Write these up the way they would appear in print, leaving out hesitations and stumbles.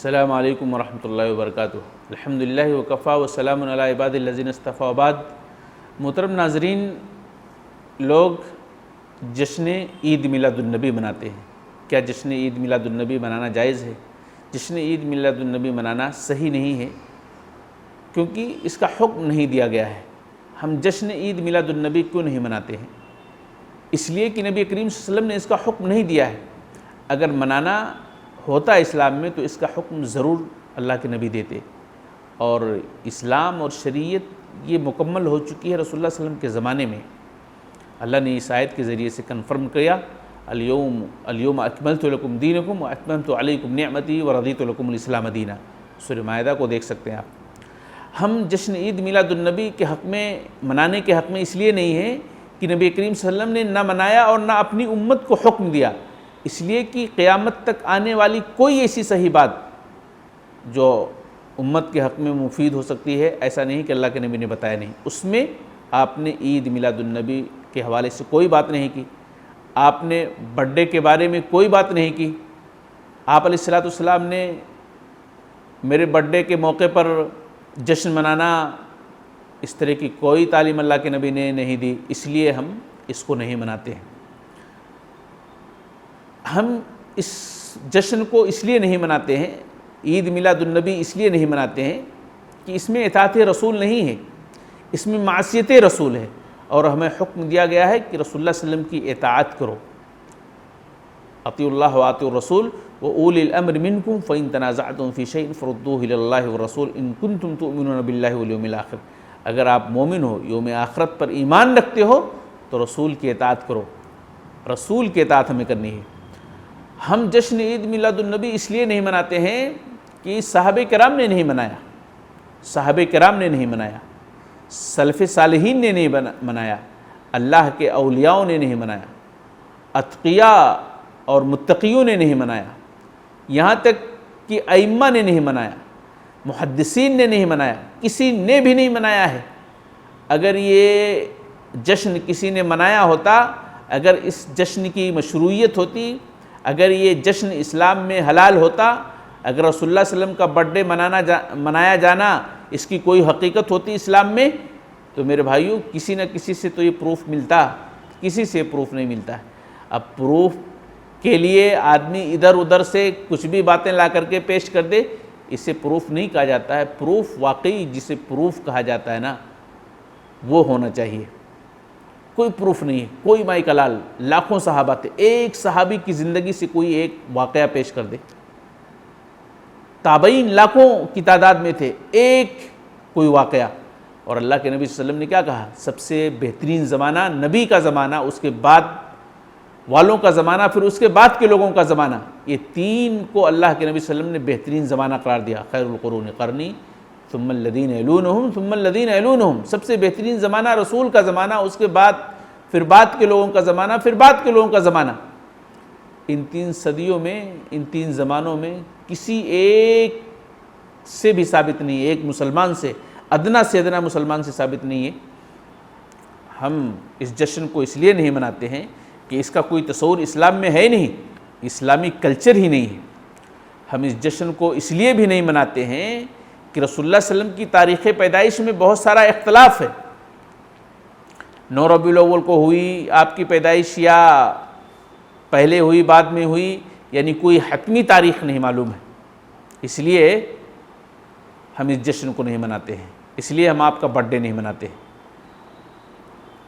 السلام علیکم ورحمۃ اللہ وبرکاتہ۔ الحمدللہ وکفا وسلام علی عباد الذین اصطفی وبعد۔ محترم ناظرین، لوگ جشن عید میلاد النبی مناتے ہیں۔ کیا جشن عید میلاد النبی منانا جائز ہے؟ جشن عید میلاد النبی منانا صحیح نہیں ہے، کیونکہ اس کا حکم نہیں دیا گیا ہے۔ ہم جشن عید میلاد النبی کیوں نہیں مناتے ہیں؟ اس لیے کہ نبی کریم صلی اللہ علیہ وسلم نے اس کا حکم نہیں دیا ہے۔ اگر منانا ہوتا اسلام میں تو اس کا حکم ضرور اللہ کے نبی دیتے، اور اسلام اور شریعت یہ مکمل ہو چکی ہے رسول اللہ صلی اللہ علیہ وسلم کے زمانے میں۔ اللہ نے اس آیت کے ذریعے سے کنفرم کیا، الیوم اکملت لکم دینکم واتممت علیکم نعمتی ورضیت لکم الاسلام دینا۔ سورہ مائدہ کو دیکھ سکتے ہیں آپ۔ ہم جشن عید میلاد النبی کے حق میں، منانے کے حق میں اس لیے نہیں ہے کہ نبی کریم صلی اللہ علیہ وسلم نے نہ منایا اور نہ اپنی امت کو حکم دیا، اس لیے کہ قیامت تک آنے والی کوئی ایسی صحیح بات جو امت کے حق میں مفید ہو سکتی ہے، ایسا نہیں کہ اللہ کے نبی نے بتایا نہیں۔ اس میں آپ نے عید میلاد النبی کے حوالے سے کوئی بات نہیں کی، آپ نے برتھ ڈے کے بارے میں کوئی بات نہیں کی۔ آپ علیہ السلام نے میرے برتھ ڈے کے موقع پر جشن منانا، اس طرح کی کوئی تعلیم اللہ کے نبی نے نہیں دی، اس لیے ہم اس کو نہیں مناتے ہیں۔ ہم اس جشن کو اس لیے نہیں مناتے ہیں، عید میلاد النبی اس لیے نہیں مناتے ہیں کہ اس میں اطاعت رسول نہیں ہے، اس میں معصیت رسول ہے، اور ہمیں حکم دیا گیا ہے کہ رسول اللہ صلی اللہ علیہ وسلم کی اطاعت کرو۔ اطیعوا اللہ واطیعوا الرسول واولی الامر منکم فان تنازعتم فی شیء فردوہ الی اللہ والرسول ان کنتم تؤمنون باللہ والیوم الآخر۔ اگر آپ مومن ہو، یوم آخرت پر ایمان رکھتے ہو تو رسول کی اطاعت کرو، رسول کی اطاعت ہمیں کرنی ہے۔ ہم جشن عید میلاد النبی اس لیے نہیں مناتے ہیں کہ صحابہ کرام نے نہیں منایا، صحابہ کرام نے نہیں منایا، سلف صالحین نے نہیں منایا، اللہ کے اولیاءوں نے نہیں منایا، اتقیاء اور متقیوں نے نہیں منایا، یہاں تک کہ ائمہ نے نہیں منایا، محدثین نے نہیں منایا، کسی نے بھی نہیں منایا ہے۔ اگر یہ جشن کسی نے منایا ہوتا، اگر اس جشن کی مشروعیت ہوتی، اگر یہ جشن اسلام میں حلال ہوتا، اگر رسول اللہ صلی اللہ علیہ وسلم کا برتھ ڈے منایا جانا اس کی کوئی حقیقت ہوتی اسلام میں، تو میرے بھائیوں کسی نہ کسی سے تو یہ پروف ملتا، کسی سے پروف نہیں ملتا ہے۔ اب پروف کے لیے آدمی ادھر ادھر سے کچھ بھی باتیں لا کر کے پیش کر دے، اسے پروف نہیں کہا جاتا ہے۔ پروف واقعی جسے پروف کہا جاتا ہے نا، وہ ہونا چاہیے۔ کوئی پروف نہیں ہے، کوئی مائی کلال، لاکھوں صحابہ تھے، ایک صحابی کی زندگی سے کوئی ایک واقعہ پیش کر دے۔ تابعین لاکھوں کی تعداد میں تھے، ایک کوئی واقعہ۔ اور اللہ کے نبی صلی اللہ علیہ وسلم نے کیا کہا؟ سب سے بہترین زمانہ نبی کا زمانہ، اس کے بعد والوں کا زمانہ، پھر اس کے بعد کے لوگوں کا زمانہ۔ یہ تین کو اللہ کے نبی صلی اللہ علیہ وسلم نے بہترین زمانہ قرار دیا۔ خیر القرون قرنی ثم الذین یلونہم ثم الذین یلونہم۔ سب سے بہترین زمانہ رسول کا زمانہ، اس کے بعد پھر بعد کے لوگوں کا زمانہ، پھر بعد کے لوگوں کا زمانہ۔ ان تین صدیوں میں، ان تین زمانوں میں کسی ایک سے بھی ثابت نہیں ہے، ایک مسلمان سے، ادنا سے ادنا مسلمان سے ثابت نہیں ہے۔ ہم اس جشن کو اس لیے نہیں مناتے ہیں کہ اس کا کوئی تصور اسلام میں ہے نہیں، اسلامی کلچر ہی نہیں ہے۔ ہم اس جشن کو اس لیے بھی نہیں مناتے ہیں کہ رسول اللہ صلی اللہ علیہ وسلم کی تاریخ پیدائش میں بہت سارا اختلاف ہے۔ 9 ربیع الاول کو ہوئی آپ کی پیدائش، یا پہلے ہوئی بعد میں ہوئی، یعنی کوئی حتمی تاریخ نہیں معلوم ہے، اس لیے ہم اس جشن کو نہیں مناتے ہیں، اس لیے ہم آپ کا برتھ ڈے نہیں مناتے ہیں۔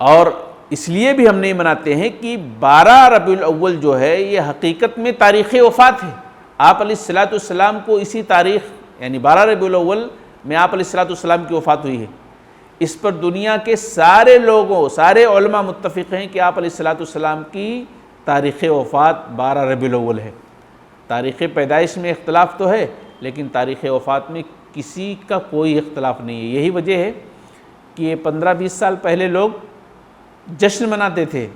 اور اس لیے بھی ہم نہیں مناتے ہیں کہ 12 ربیع الاول جو ہے یہ حقیقت میں تاریخ وفات ہے۔ آپ علیہ السلام کو اسی تاریخ، یعنی 12 ربیع الاول میں آپ علیہ السلام کی وفات ہوئی ہے۔ اس پر دنیا کے سارے لوگوں، سارے علماء متفق ہیں کہ آپ علیہ السلام کی تاریخ وفات 12 ربیع الاول ہے۔ تاریخ پیدائش میں اختلاف تو ہے، لیکن تاریخ وفات میں کسی کا کوئی اختلاف نہیں ہے۔ یہی وجہ ہے کہ یہ 15-20 سال پہلے لوگ جشن مناتے تھے،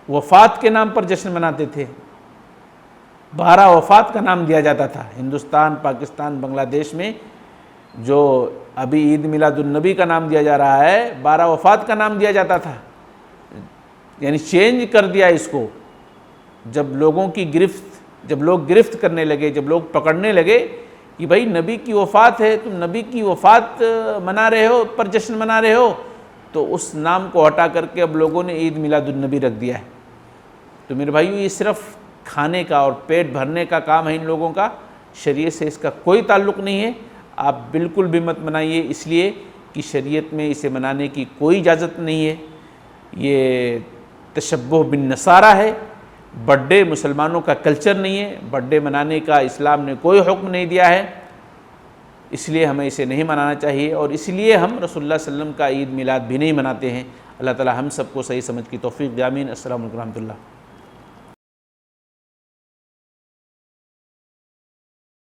وفات کے نام پر جشن مناتے تھے۔ 12 وفات کا نام دیا جاتا تھا۔ ہندوستان، پاکستان، بنگلہ دیش میں جو ابھی عید میلاد النبی کا نام دیا جا رہا ہے، 12 وفات کا نام دیا جاتا تھا، یعنی چینج کر دیا اس کو۔ جب لوگوں کی گرفت جب لوگ گرفت کرنے لگے، جب لوگ پکڑنے لگے کہ بھائی نبی کی وفات ہے، تم نبی کی وفات منا رہے ہو، پر جشن منا رہے ہو، تو اس نام کو ہٹا کر کے اب لوگوں نے عید میلاد النبی رکھ دیا ہے۔ تو میرے بھائیو، یہ صرف کھانے کا اور پیٹ بھرنے کا کام ہے ان لوگوں کا، شریعت سے اس کا کوئی تعلق نہیں ہے۔ آپ بالکل بھی مت منائیے، اس لیے کہ شریعت میں اسے منانے کی کوئی اجازت نہیں ہے۔ یہ تشبہ بالنصارہ ہے، برتھ ڈے مسلمانوں کا کلچر نہیں ہے، برتھ ڈے منانے کا اسلام نے کوئی حکم نہیں دیا ہے، اس لیے ہمیں اسے نہیں منانا چاہیے، اور اس لیے ہم رسول اللہ صلی اللہ علیہ وسلم کا عید میلاد بھی نہیں مناتے ہیں۔ اللہ تعالی ہم سب کو صحیح سمجھ کی توفیق دے، آمین۔ السلام علیکم و رحمۃ اللہ۔